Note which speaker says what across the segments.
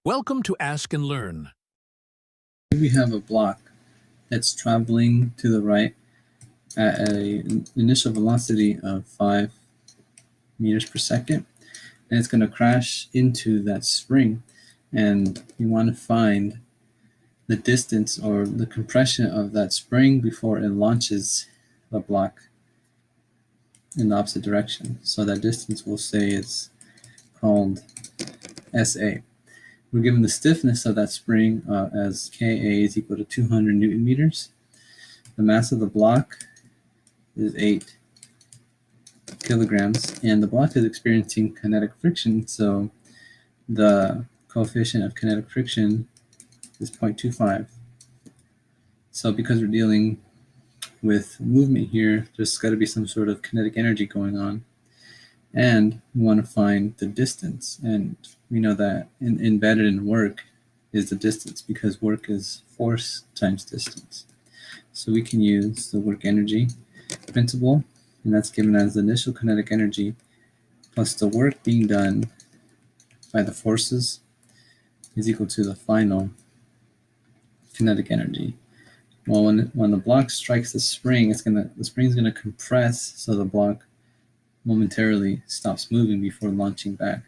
Speaker 1: Welcome to Ask and Learn.
Speaker 2: Here we have a block that's traveling to the right at an initial velocity of 5 meters per second, and it's going to crash into that spring, and you want to find the distance or the compression of that spring before it launches the block in the opposite direction. So that distance we'll say is called SA. We're given the stiffness of that spring as Ka is equal to 200 Newton meters. The mass of the block is 8 kilograms, and the block is experiencing kinetic friction, so the coefficient of kinetic friction is 0.25. So because we're dealing with movement here, there's got to be some sort of kinetic energy going on, and we want to find the distance, and we know that embedded in work is the distance because work is force times distance. So we can use the work energy principle, and that's given as the initial kinetic energy plus the work being done by the forces is equal to the final kinetic energy. Well, when the block strikes the spring, the spring is gonna compress, so the block momentarily stops moving before launching back.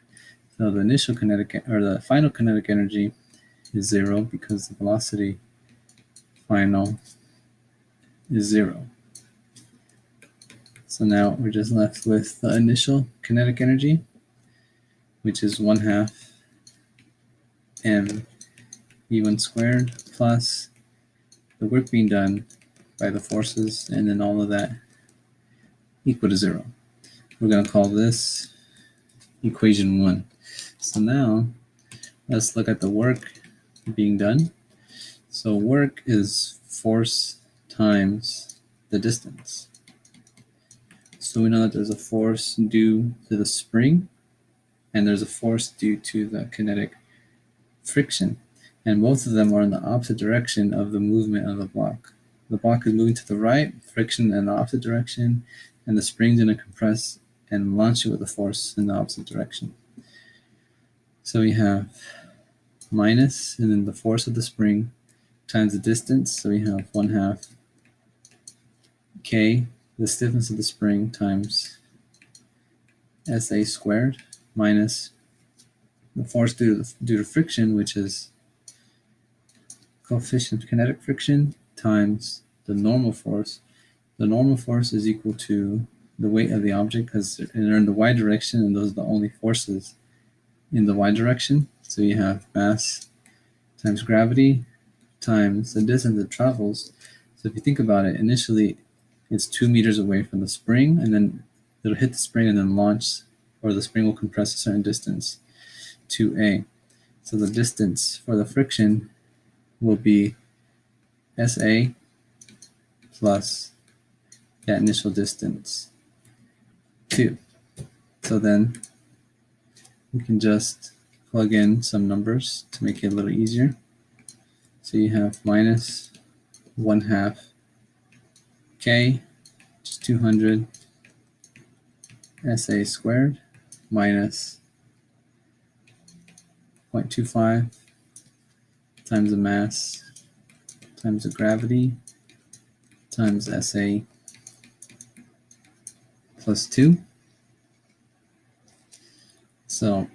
Speaker 2: So the initial kinetic or the final kinetic energy is 0 because the velocity final is 0. So now we're just left with the initial kinetic energy, which is 1/2 m v1 squared plus the work being done by the forces, and then all of that equal to 0. We're going to call this equation 1. So now let's look at the work being done. So work is force times the distance. So we know that there's a force due to the spring, and there's a force due to the kinetic friction, and both of them are in the opposite direction of the movement of the block. The block is moving to the right, friction in the opposite direction, and the spring's going to compress and launch it with a force in the opposite direction. So we have minus, and then the force of the spring times the distance, so we have 1/2 K, the stiffness of the spring, times SA squared, minus the force due to friction, which is coefficient of kinetic friction, times the normal force. The normal force is equal to the weight of the object because they're in the y direction, and those are the only forces in the y direction. So you have mass times gravity times the distance it travels. So if you think about it, initially it's 2 meters away from the spring, and then it'll hit the spring and then launch, or the spring will compress a certain distance to A. So the distance for the friction will be SA plus that initial distance 2. So then we can just plug in some numbers to make it a little easier. So you have minus 1/2 K, which is 200 SA squared, minus 0.25 times the mass times the gravity times SA plus 2. So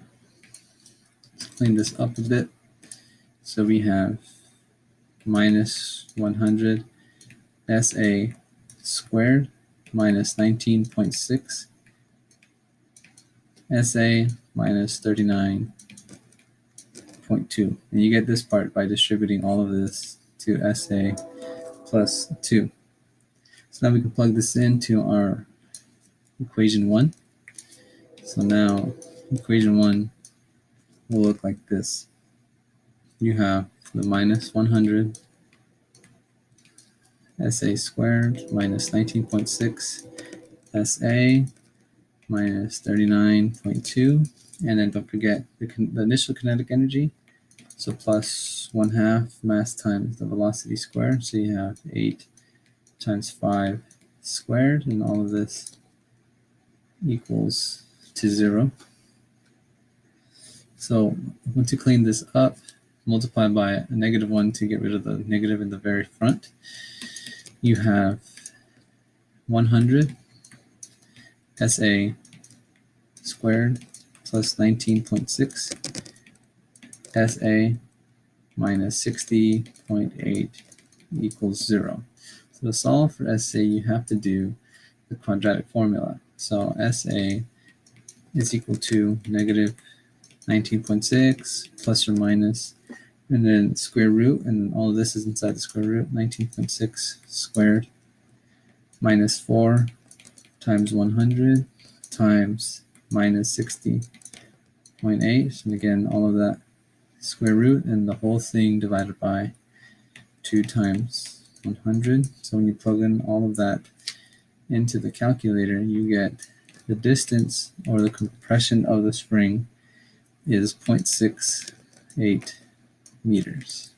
Speaker 2: let's clean this up a bit. So we have minus 100 SA squared minus 19.6 SA minus 39.2. And you get this part by distributing all of this to SA plus 2. So now we can plug this into our equation 1. So now equation 1 will look like this. You have the minus 100 SA squared minus 19.6 SA minus 39.2, and then don't forget the initial kinetic energy, so plus 1/2 mass times the velocity squared, so you have 8 times 5 squared, and all of this equals to 0. So once you clean this up, multiply by a -1 to get rid of the negative in the very front. You have 100 SA squared plus 19.6 SA minus 60.8 equals 0. So to solve for SA, you have to do the quadratic formula. So SA is equal to negative 19.6 plus or minus, and then square root, and all of this is inside the square root, 19.6 squared minus 4 times 100 times minus 60.8, and again, all of that square root, and the whole thing divided by 2 times 100. So when you plug in all of that into the calculator, you get the distance or the compression of the spring is 0.68 meters.